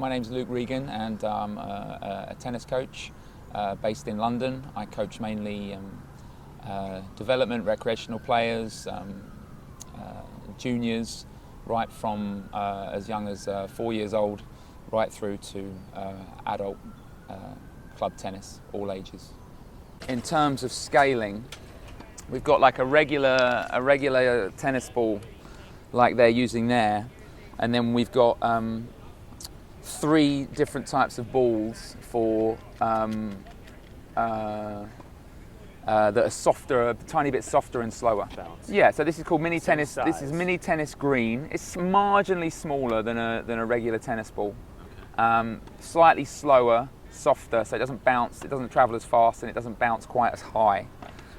my name's Luke Regan, and I'm a tennis coach based in London. I coach mainly development, recreational players, juniors, right from as young as 4 years old, right through to adult club tennis, all ages. In terms of scaling, we've got like a regular tennis ball like they're using there, and then we've got 3 different types of balls for that are softer, a tiny bit softer and slower. Bounce. Yeah, so this is called mini tennis. Size. This is mini tennis green. It's marginally smaller than a regular tennis ball. Okay. Slightly slower, softer, so it doesn't bounce. It doesn't travel as fast, and it doesn't bounce quite as high.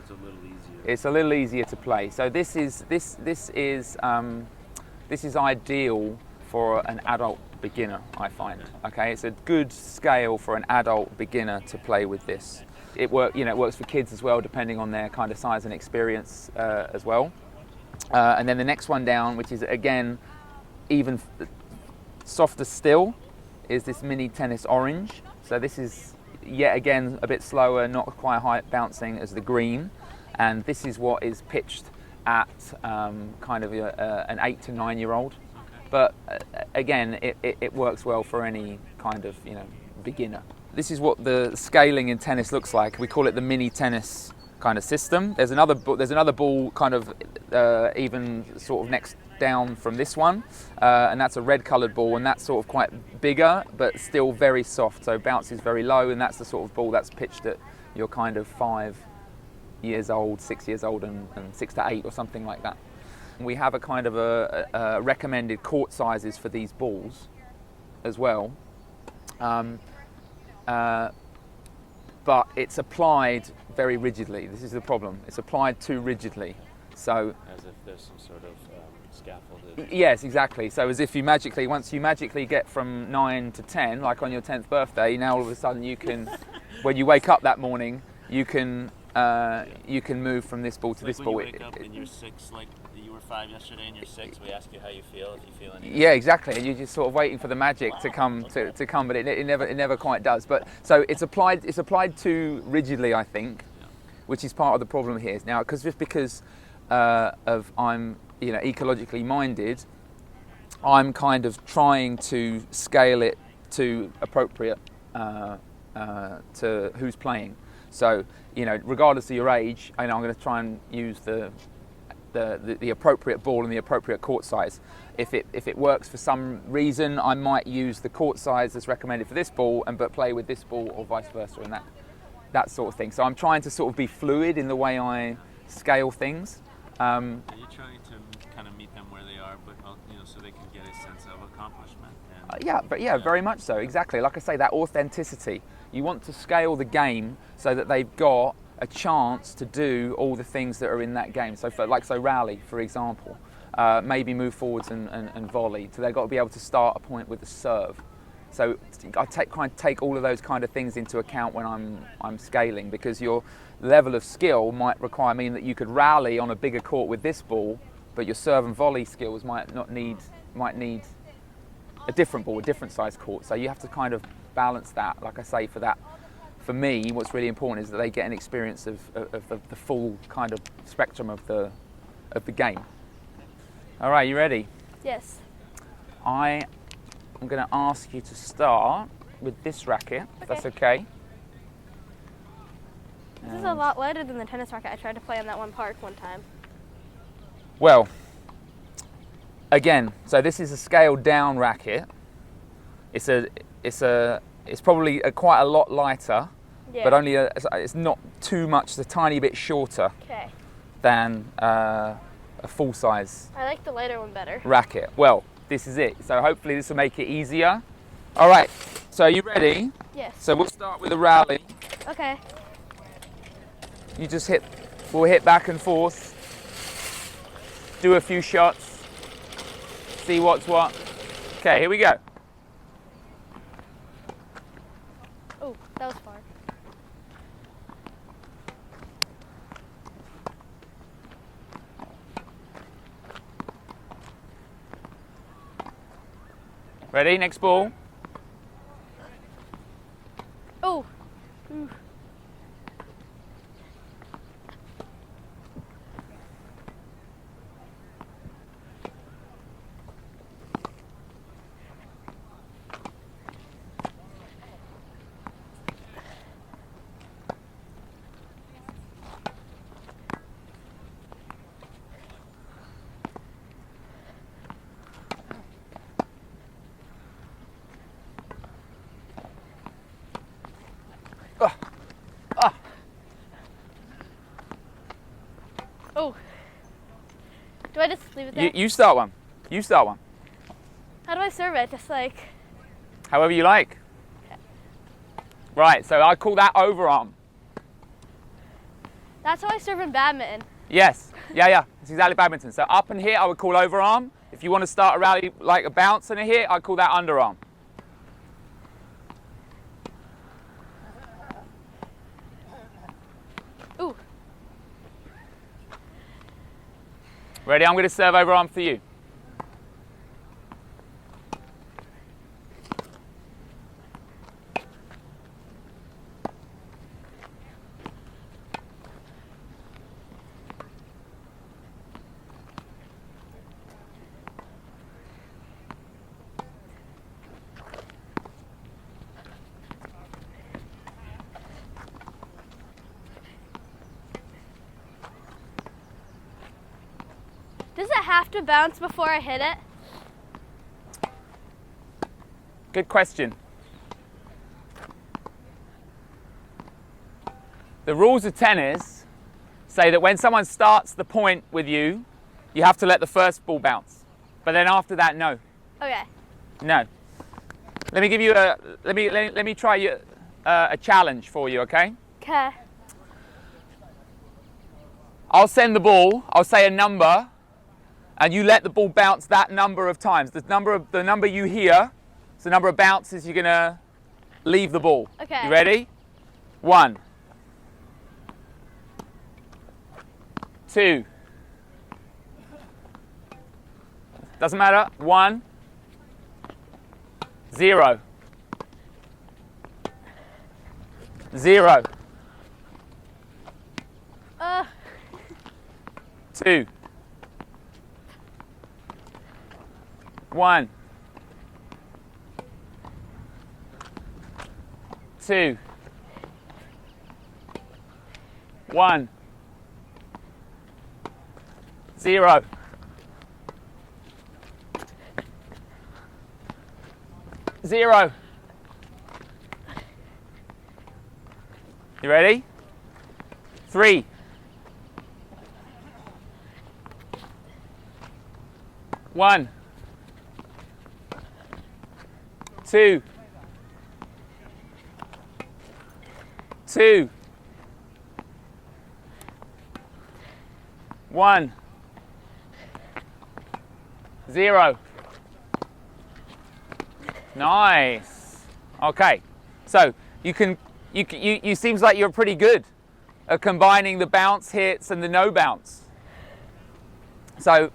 It's a little easier. It's a little easier to play. So this is ideal for an adult beginner, I find. Okay, it's a good scale for an adult beginner to play with this. It works for kids as well, depending on their kind of size and experience as well. And then the next one down, which is again even softer still, is this mini tennis orange. So this is yet again a bit slower, not quite high bouncing as the green, and this is what is pitched at kind of an 8 to 9 year old. But again, it works well for any kind of beginner. This is what the scaling in tennis looks like. We call it the mini tennis kind of system. There's another ball kind of even sort of next down from this one, and that's a red coloured ball, and that's sort of quite bigger but still very soft, so bounces very low, and that's the sort of ball that's pitched at your kind of 5 years old, 6 years old, and 6 to 8 or something like that. We have a kind of a recommended court sizes for these balls as well. But it's applied very rigidly. This is the problem. It's applied too rigidly. So as if there's some sort of scaffolded. Yes, exactly. So as if once you magically get from 9 to 10, like on your 10th birthday, now all of a sudden you can, when you wake up that morning, you can move from this ball to this ball. When you wake up and you're 6, like you were 5 yesterday and you're 6, we ask you how you feel, if you feel anything. Yeah, exactly. And you're just sort of waiting for the magic to come, but it never quite does. But so it's applied too rigidly, I think, which is part of the problem here. Now, because I'm ecologically minded, I'm kind of trying to scale it to appropriate to who's playing. So, regardless of your age, I'm going to try and use the appropriate ball and the appropriate court size. If it works for some reason, I might use the court size that's recommended for this ball, but play with this ball, or vice versa, and that sort of thing. So I'm trying to sort of be fluid in the way I scale things. Are you trying to kind of meet them where they are, but so they can get a sense of accomplishment? Very much so. Exactly. Like I say, that authenticity. You want to scale the game so that they've got a chance to do all the things that are in that game. So rally, for example, maybe move forwards and volley. So they've got to be able to start a point with a serve. So I take all of those kind of things into account when I'm scaling, because your level of skill might mean that you could rally on a bigger court with this ball, but your serve and volley skills might need a different ball, a different size court. So you have to kind of balance that. Like I say, for me, what's really important is that they get an experience of the full kind of spectrum of the game. All right, you ready? Yes. I'm going to ask you to start with this racket, if that's okay. This is a lot lighter than the tennis racket I tried to play in that one park one time. Well, again, so this is a scaled down racket. It's probably quite a lot lighter, but only it's not too much. It's a tiny bit shorter than a full size. I like the lighter one better. Racket. Well, this is it. So hopefully this will make it easier. All right. So are you ready? Yes. So we'll start with a rally. Okay. You just we'll hit back and forth. Do a few shots. See what's what. Okay, here we go. Oh, that was far. Ready? Next ball. I just leave it there? You start one. You start one. How do I serve it? Just like... However you like. Right, so I call that overarm. That's how I serve in badminton. Yes, yeah. It's exactly badminton. So up and hit, I would call overarm. If you want to start a rally like a bounce and a hit, I call that underarm. Ooh. Ready? I'm going to serve overarm for you. Does it have to bounce before I hit it? Good question. The rules of tennis say that when someone starts the point with you, you have to let the first ball bounce. But then after that, no. Okay. No. Let me give you a, let me try you a challenge for you, okay? Okay. I'll send the ball, I'll say a number, and you let the ball bounce that number of times. The number you hear, it's the number of bounces you're gonna leave the ball. Okay. You ready? 1, 2. Doesn't matter. 1, 0. 0. 2. 1. 2. 1. 0. 0. You ready? 3. 1. 2. 2. 1. 0. Nice. Okay. So you seems like you're pretty good at combining the bounce hits and the no bounce. So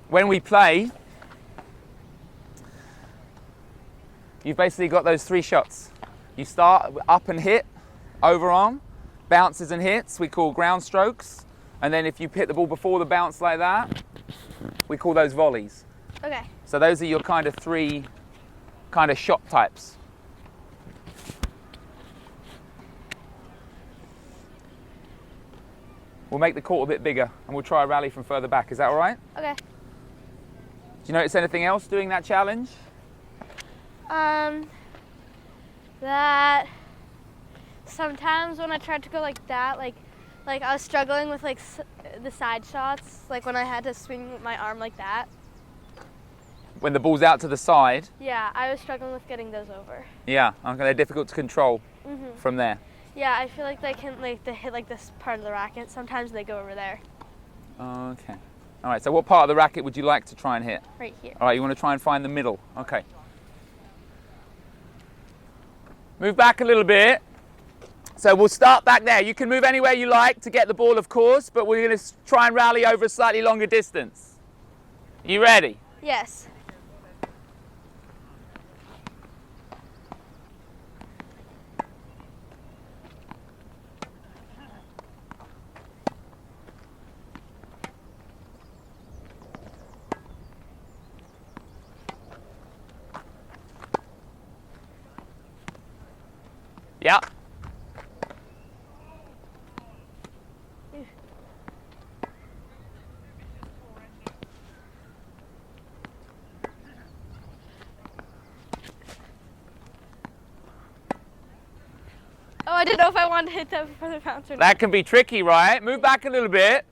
when we play, you've basically got those 3 shots. You start up and hit, overarm, bounces and hits, we call ground strokes. And then if you hit the ball before the bounce like that, we call those volleys. Okay. So those are your kind of 3 kind of shot types. We'll make the court a bit bigger and we'll try a rally from further back. Is that all right? Okay. Do you notice anything else doing that challenge? That sometimes when I tried to go like that, like I was struggling with like the side shots, like when I had to swing my arm like that. When the ball's out to the side? Yeah, I was struggling with getting those over. Yeah, okay, they're difficult to control from there. Yeah, I feel like they hit like this part of the racket. Sometimes they go over there. Okay. All right, so what part of the racket would you like to try and hit? Right here. All right, you want to try and find the middle. Okay. Move back a little bit. So we'll start back there. You can move anywhere you like to get the ball, of course, but we're going to try and rally over a slightly longer distance. You ready? Yes. Yeah. Oh, I didn't know if I wanted to hit that before the bounce or not. That can be tricky, right? Move back a little bit.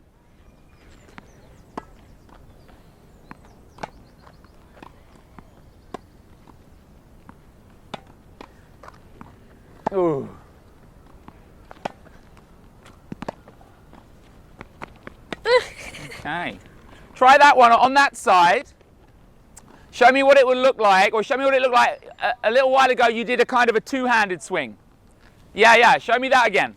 Okay. Try that one on that side. Show me what it would look like, or show me what it looked like a little while ago. You did a kind of a two-handed swing. Yeah, show me that again.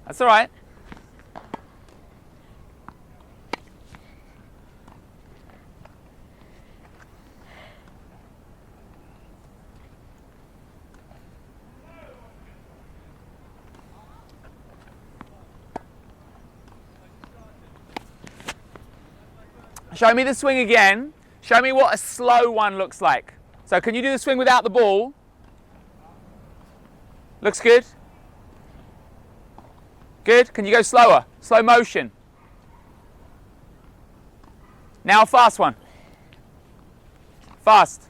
That's all right. Show me the swing again. Show me what a slow one looks like. So can you do the swing without the ball? Looks good. Good. Can you go slower? Slow motion. Now a fast one. Fast.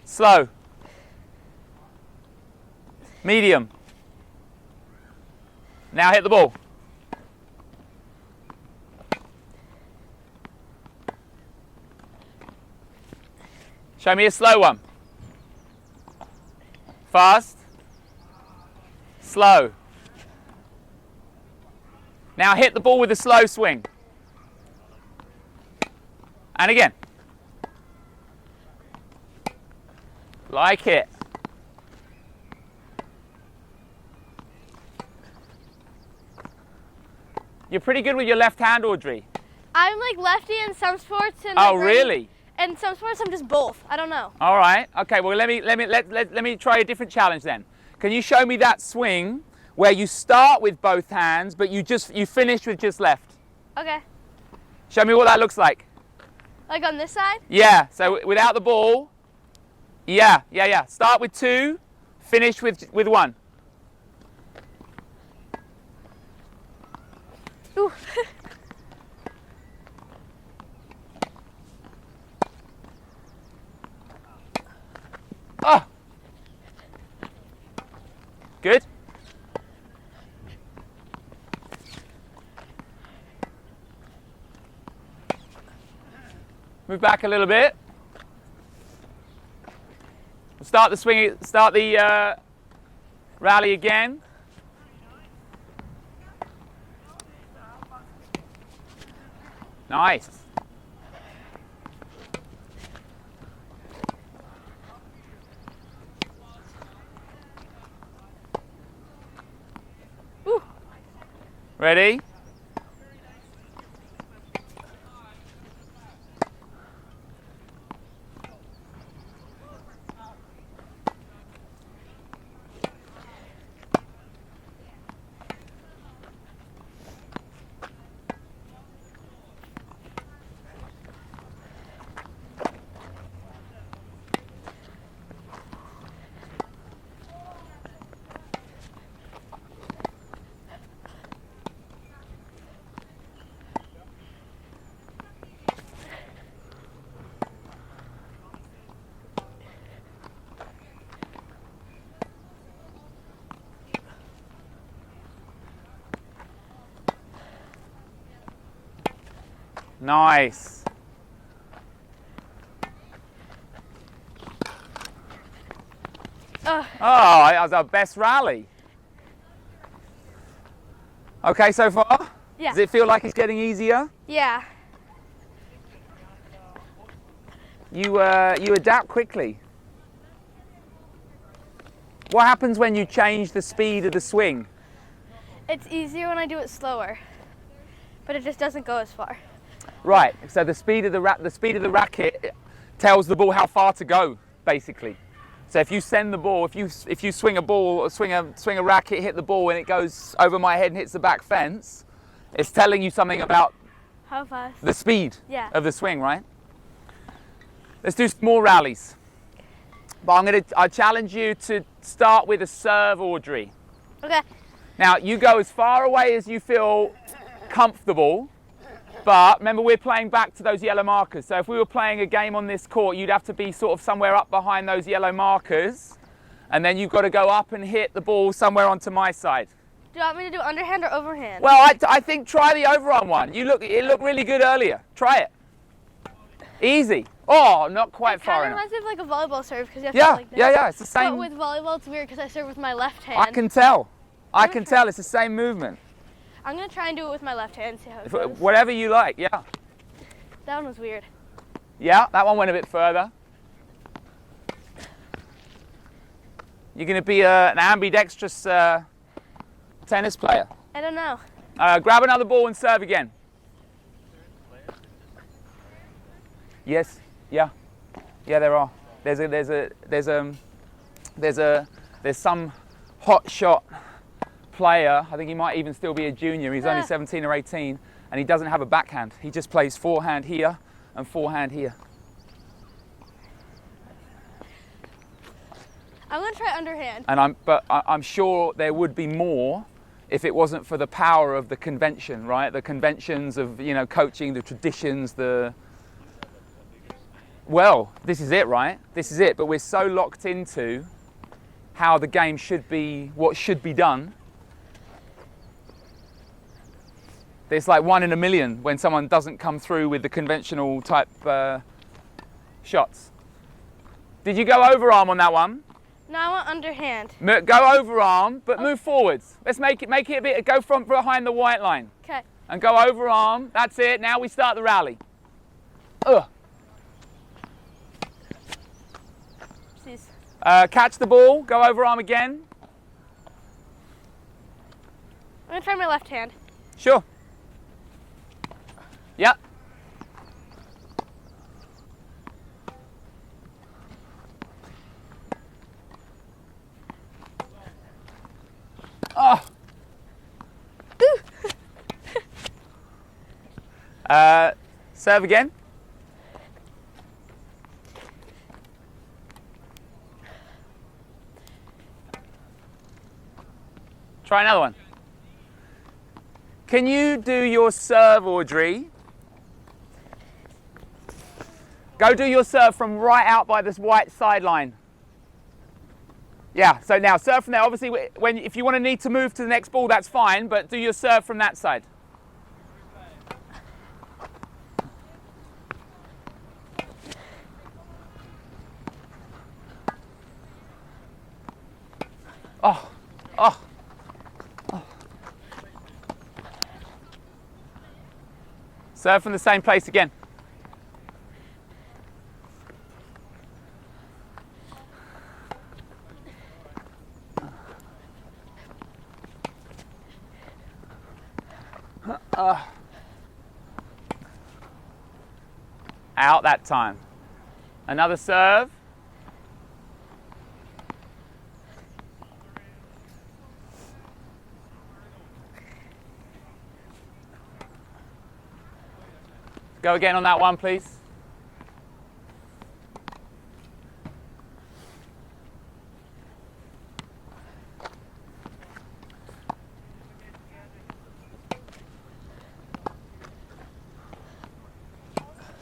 Slow. Medium. Now hit the ball. Show me a slow one. Fast. Slow. Now hit the ball with a slow swing. And again. Like it. You're pretty good with your left hand, Audrey. I'm like lefty in some sports and Oh, really? And some sports I'm just both. I don't know. All right. Okay. Well, let me try a different challenge then. Can you show me that swing where you start with both hands, but you finish with just left? Okay. Show me what that looks like. Like on this side? Yeah. So without the ball. Yeah. Start with two, finish with one. Ooh. Oh. Good. Move back a little bit. We'll start the swing. Start the rally again. Nice. Ooh. Ready? Nice. Oh, that was our best rally. Okay, so far? Yeah. Does it feel like it's getting easier? Yeah. You adapt quickly. What happens when you change the speed of the swing? It's easier when I do it slower, but it just doesn't go as far. Right. So the speed of the racket tells the ball how far to go, basically. So if you send the ball, if you swing a ball, or swing a racket, hit the ball, and it goes over my head and hits the back fence, it's telling you something about How fast? the speed Yeah. of the swing, right? Let's do some more rallies. But I challenge you to start with a serve, Audrey. Okay. Now you go as far away as you feel comfortable. But remember, we're playing back to those yellow markers. So if we were playing a game on this court, you'd have to be sort of somewhere up behind those yellow markers. And then you've got to go up and hit the ball somewhere onto my side. Do you want me to do underhand or overhand? Well, I think try the overarm one. It looked really good earlier. Try it. Easy. Oh, not quite It far kind of enough. reminds me of like a volleyball serve because you have Yeah, to like this. yeah, it's the But same. with volleyball, it's weird because I serve with my left hand. I can tell. I can try. tell. It's the same movement. I'm gonna try and do it with my left hand. See how it goes. Whatever you like. Yeah. That one was weird. Yeah, that one went a bit further. You're going to be an ambidextrous tennis player. I don't know. Grab another ball and serve again. Yes. Yeah. Yeah, there are. There's some hot shot player. I think he might even still be a junior. He's only 17 or 18, and he doesn't have a backhand. He just plays forehand here and forehand here. I'm gonna try underhand. And I'm sure there would be more if it wasn't for the power of the convention, right? The conventions of, you know, coaching, the traditions, well, this is it, right? This is it. But we're so locked into how the game should be, what should be done. It's like 1 in a million when someone doesn't come through with the conventional type shots. Did you go overarm on that one? No, I want underhand. Go overarm, but move forwards. Let's make it a bit, go from behind the white line. Okay. And go overarm. That's it. Now we start the rally. Ugh. Please. Catch the ball. Go overarm again. I'm gonna try my left hand. Sure. Yep. Oh. Serve again. Try another one. Can you do your serve, Audrey? Go do your serve from right out by this white sideline. Yeah, so now serve from there. Obviously, if you need to move to the next ball, that's fine, but do your serve from that side. Oh, oh, oh. Serve from the same place again. Out that time. Another serve. Go again on that one, please.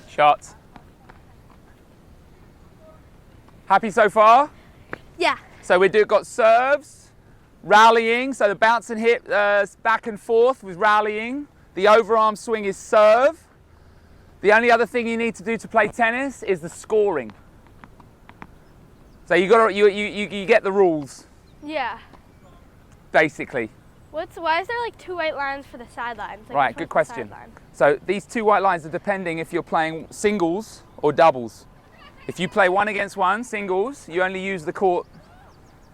Shots. Happy so far? Yeah. So got serves, rallying, so the bounce and hit back and forth with rallying. The overarm swing is serve. The only other thing you need to do to play tennis is the scoring. So you get the rules, Yeah. basically. Why is there like 2 white lines for the sidelines? Like, Right, which good one's the question. sideline? So these 2 white lines are depending if you're playing singles or doubles. If you play 1 against 1, singles, you only use the court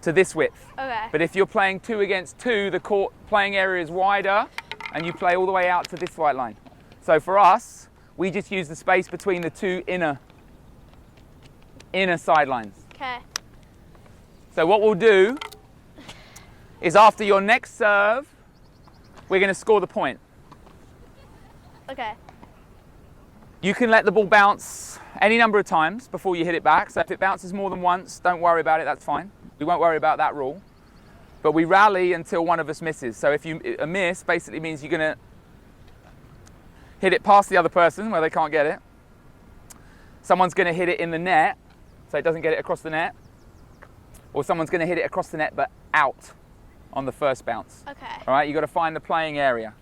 to this width. Okay. But if you're playing 2 against 2, the court playing area is wider and you play all the way out to this white line. So for us, we just use the space between the 2 inner sidelines. Okay. So what we'll do is after your next serve, we're going to score the point. Okay. You can let the ball bounce any number of times before you hit it back. So if it bounces more than once, don't worry about it, that's fine. We won't worry about that rule. But we rally until one of us misses. So if a miss basically means you're going to hit it past the other person where they can't get it. Someone's going to hit it in the net, so it doesn't get it across the net. Or someone's going to hit it across the net but out on the first bounce. Okay. All right, you've got to find the playing area.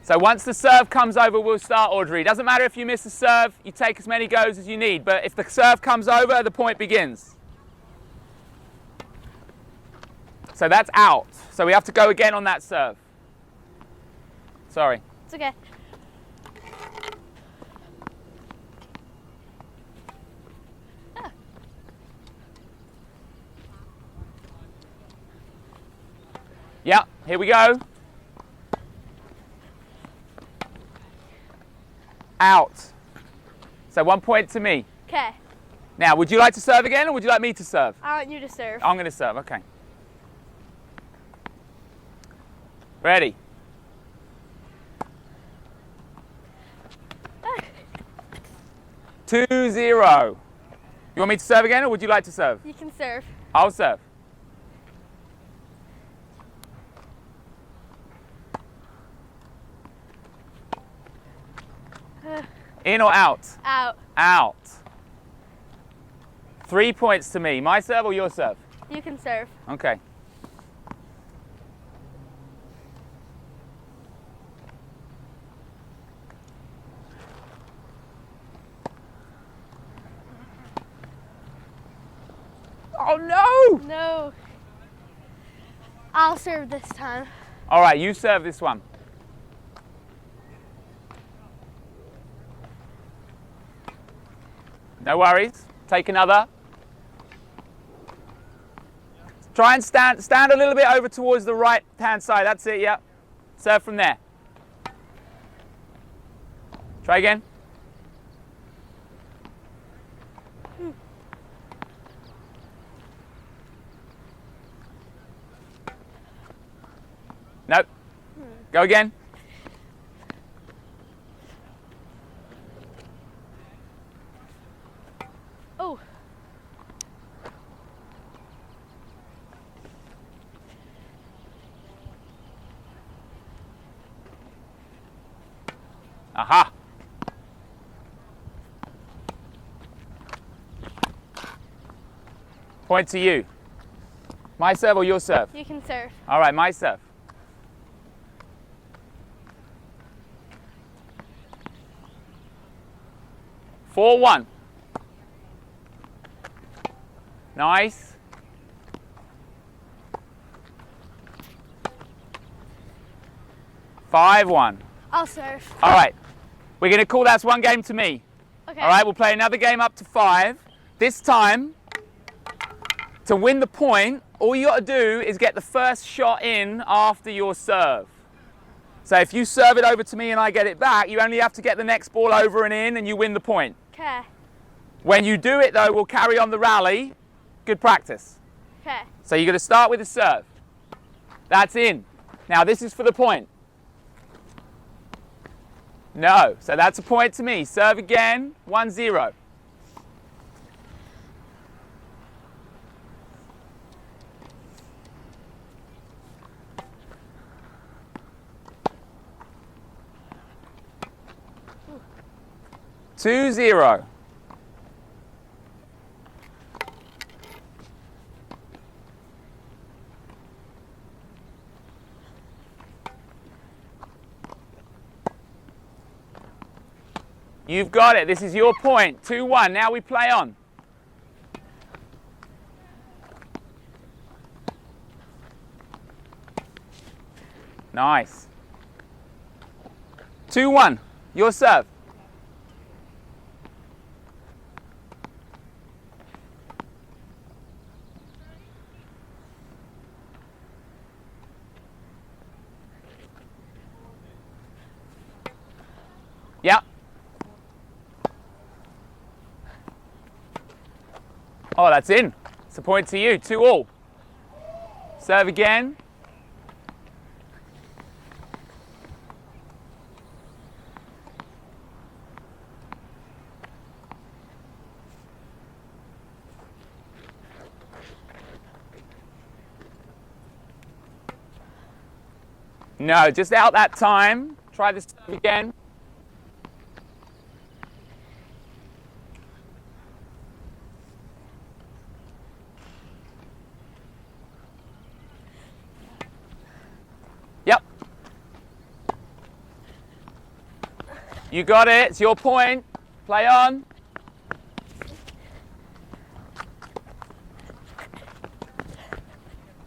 So once the serve comes over, we'll start Audrey. Doesn't matter if you miss the serve, you take as many goes as you need, but if the serve comes over, the point begins. So that's out. So we have to go again on that serve. Sorry. It's okay. Yeah, here we go. Out. So 1 point to me. Okay. Now, would you like to serve again or would you like me to serve? I want you to serve. I'm going to serve, okay. Ready? Ah. 2-0. You want me to serve again or would you like to serve? You can serve. I'll serve. In or out? Out. Out. 3 points to me. My serve or your serve? You can serve. Okay. Oh no! No. I'll serve this time. All right, you serve this one. No worries. Take another. Try and stand a little bit over towards the right-hand side. That's it, yeah. Serve from there. Try again. Nope. Go again. Oh. Aha. Point to you. My serve or your serve? You can serve. All right, my serve. Four, 1. Nice. 5-1. I'll serve. All right. We're going to call that's one game to me. Okay. All right, we'll play another game up to 5. This time, to win the point, all you got to do is get the first shot in after your serve. So if you serve it over to me and I get it back, you only have to get the next ball over and in and you win the point. Okay. When you do it though, we'll carry on the rally. Good practice. Okay. So you're going to start with a serve. That's in. Now this is for the point. No, so that's a point to me. Serve again, 1-0. Two, 0. You've got it. This is your point. 2-1. Now we play on. Nice. 2-1. Your serve. Yep. Oh, that's in. It's a point to you. 2-all. Serve again. No, just out that time. Try this again. Yep. You got it. It's your point. Play on.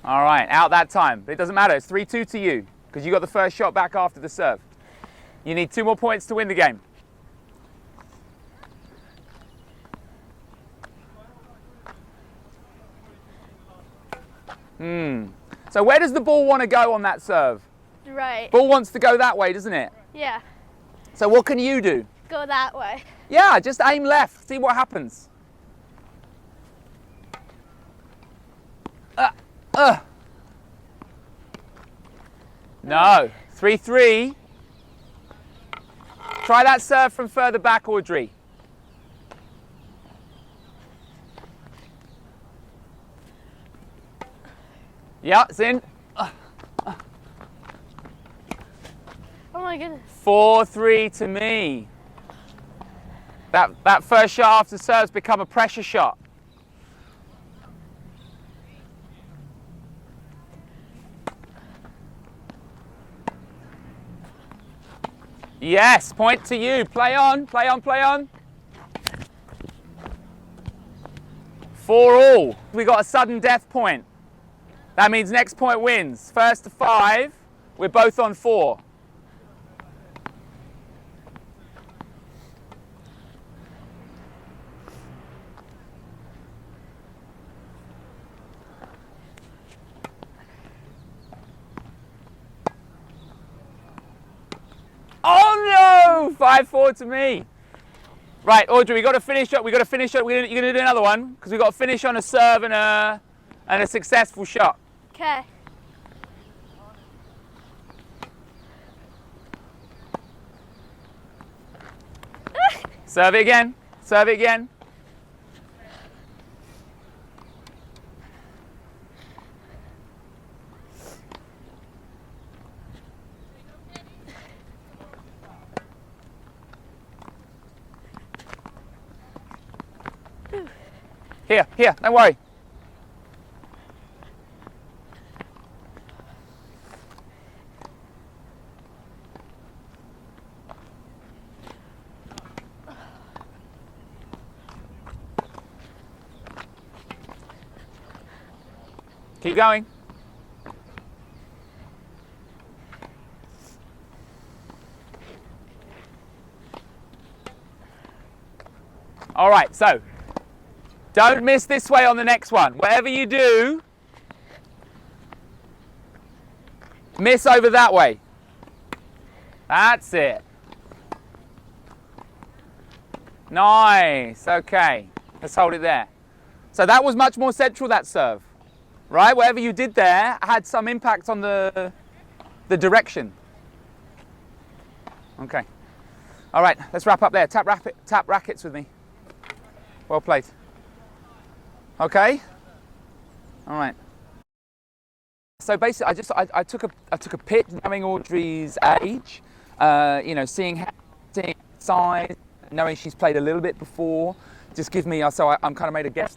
All right, out that time. But it doesn't matter. It's 3-2 to you because you got the first shot back after the serve. You need 2 more points to win the game. So where does the ball want to go on that serve? Right. Ball wants to go that way, doesn't it? Yeah. So what can you do? Go that way. Yeah, just aim left. See what happens. No. 3-3. Try that serve from further back, Audrey. Yeah, it's in. Oh my goodness. 4-3 to me. That first shot after serve's become a pressure shot. Yes, point to you. Play on, play on, play on. 4-all. We got a sudden death point. That means next point wins. First to 5, we're both on 4. Oh no! 5-4 to me. Right, Audrey, we got to finish up. We got to finish up. You're gonna do another one because we got to finish on a serve and a successful shot. Okay. Serve it again. Serve it again. Here, don't worry. Keep going. All right, so don't miss this way on the next one. Whatever you do, miss over that way. That's it. Nice, okay. Let's hold it there. So that was much more central, that serve. Right, whatever you did there had some impact on the direction. Okay. All right, let's wrap up there. Tap rackets with me. Well played. Okay. All right. So basically, I took a pick, knowing Audrey's age, seeing size, knowing she's played a little bit before, just give me. So I'm kind of made a guess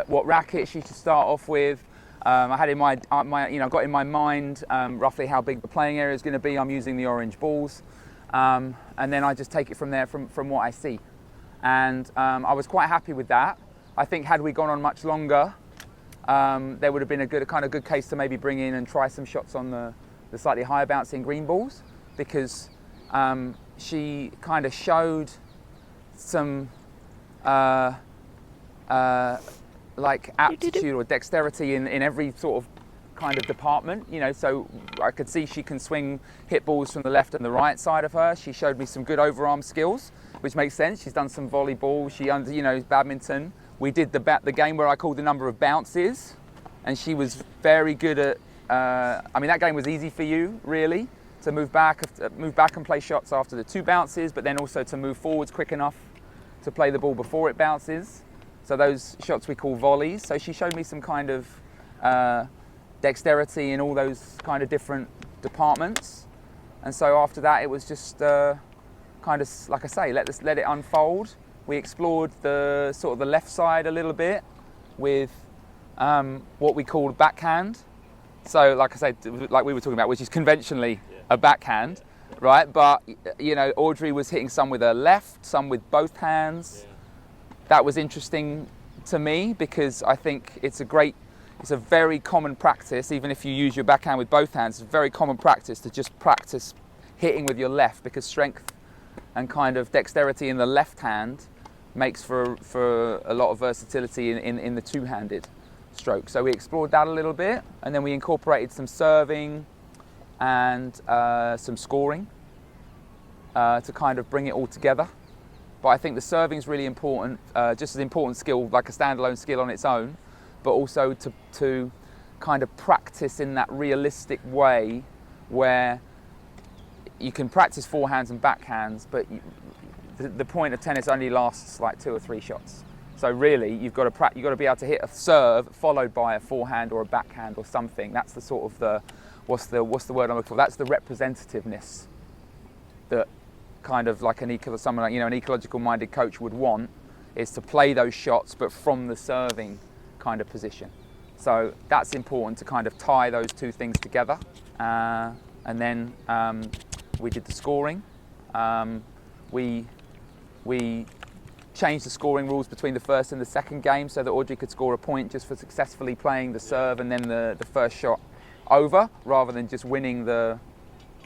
what racket she should start off with. I had in got in my mind roughly how big the playing area is going to be. I'm using the orange balls, and then I just take it from there from what I see, and I was quite happy with that. I think had we gone on much longer, there would have been a good case to maybe bring in and try some shots on the slightly higher bouncing green balls, because she kind of showed some like aptitude or dexterity in every sort of kind of department, so I could see she can swing hit balls from the left and the right side of her. She showed me some good overarm skills, which makes sense. She's done some volleyball, badminton. We did the game where I called the number of bounces, and she was very good at, that game was easy for you, really, to move back and play shots after the 2 bounces, but then also to move forwards quick enough to play the ball before it bounces. So those shots we call volleys. So she showed me some kind of dexterity in all those kind of different departments. And so after that, it was just kind of, like I say, let it unfold. We explored the sort of the left side a little bit with what we called backhand. So like I said, like we were talking about, which is conventionally a backhand. right? But you know, Audrey was hitting some with her left, some with both hands. Yeah. That was interesting to me because I think it's a very common practice, even if you use your backhand with both hands, it's a very common practice to just practice hitting with your left, because strength and kind of dexterity in the left hand makes for a lot of versatility in the two-handed stroke. So we explored that a little bit, and then we incorporated some serving and some scoring to kind of bring it all together. But I think the serving is really important, just as important skill, like a standalone skill on its own, but also to kind of practice in that realistic way where you can practice forehands and backhands, but the point of tennis only lasts like 2 or 3 shots. So really, you've got to be able to hit a serve followed by a forehand or a backhand or something. That's the sort of what's the word I'm looking for? That's the representativeness that kind of like an ecological minded coach would want, is to play those shots but from the serving kind of position. So that's important to kind of tie those two things together. And then we did the scoring. We changed the scoring rules between the first and the second game so that Audrey could score a point just for successfully playing the serve and then the first shot over, rather than just winning the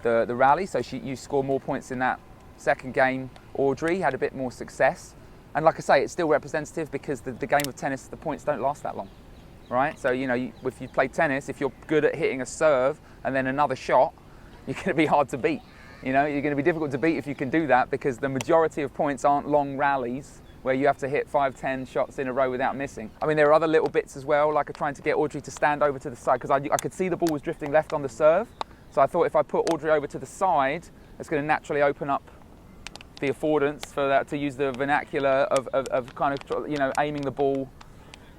rally. So you score more points in that second game. Audrey had a bit more success. And like I say, it's still representative because the game of tennis, the points don't last that long, right? So, you know, if you play tennis, if you're good at hitting a serve and then another shot, you're going to be hard to beat. You know, you're going to be difficult to beat if you can do that, because the majority of points aren't long rallies where you have to hit 5-10 shots in a row without missing. I mean, there are other little bits as well, like trying to get Audrey to stand over to the side, because I could see the ball was drifting left on the serve. So I thought if I put Audrey over to the side, it's going to naturally open up the affordance for that, to use the vernacular of kind of, you know, aiming the ball,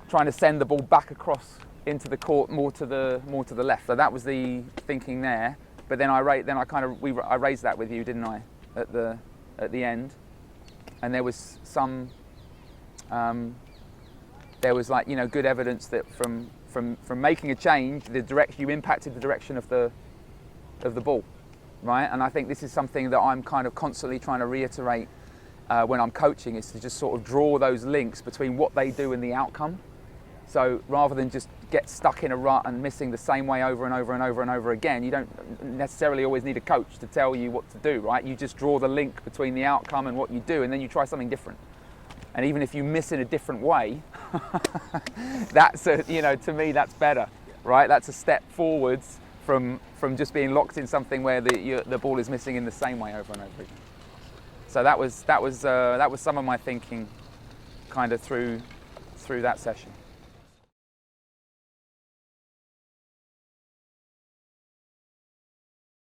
trying to send the ball back across into the court more to the left. So that was the thinking there. But then I raised that with you, didn't I, at the end? And there was some, there was like, you know, good evidence that from making a change, you impacted the direction of the ball, right? And I think this is something that I'm kind of constantly trying to reiterate when I'm coaching, is to just sort of draw those links between what they do and the outcome. So rather than just get stuck in a rut and missing the same way over and over and over and over again, you don't necessarily always need a coach to tell you what to do, right? You just draw the link between the outcome and what you do, and then you try something different. And even if you miss in a different way, to me, that's better, right? That's a step forwards from just being locked in something where the ball is missing in the same way over and over again. So that was some of my thinking, kind of through that session.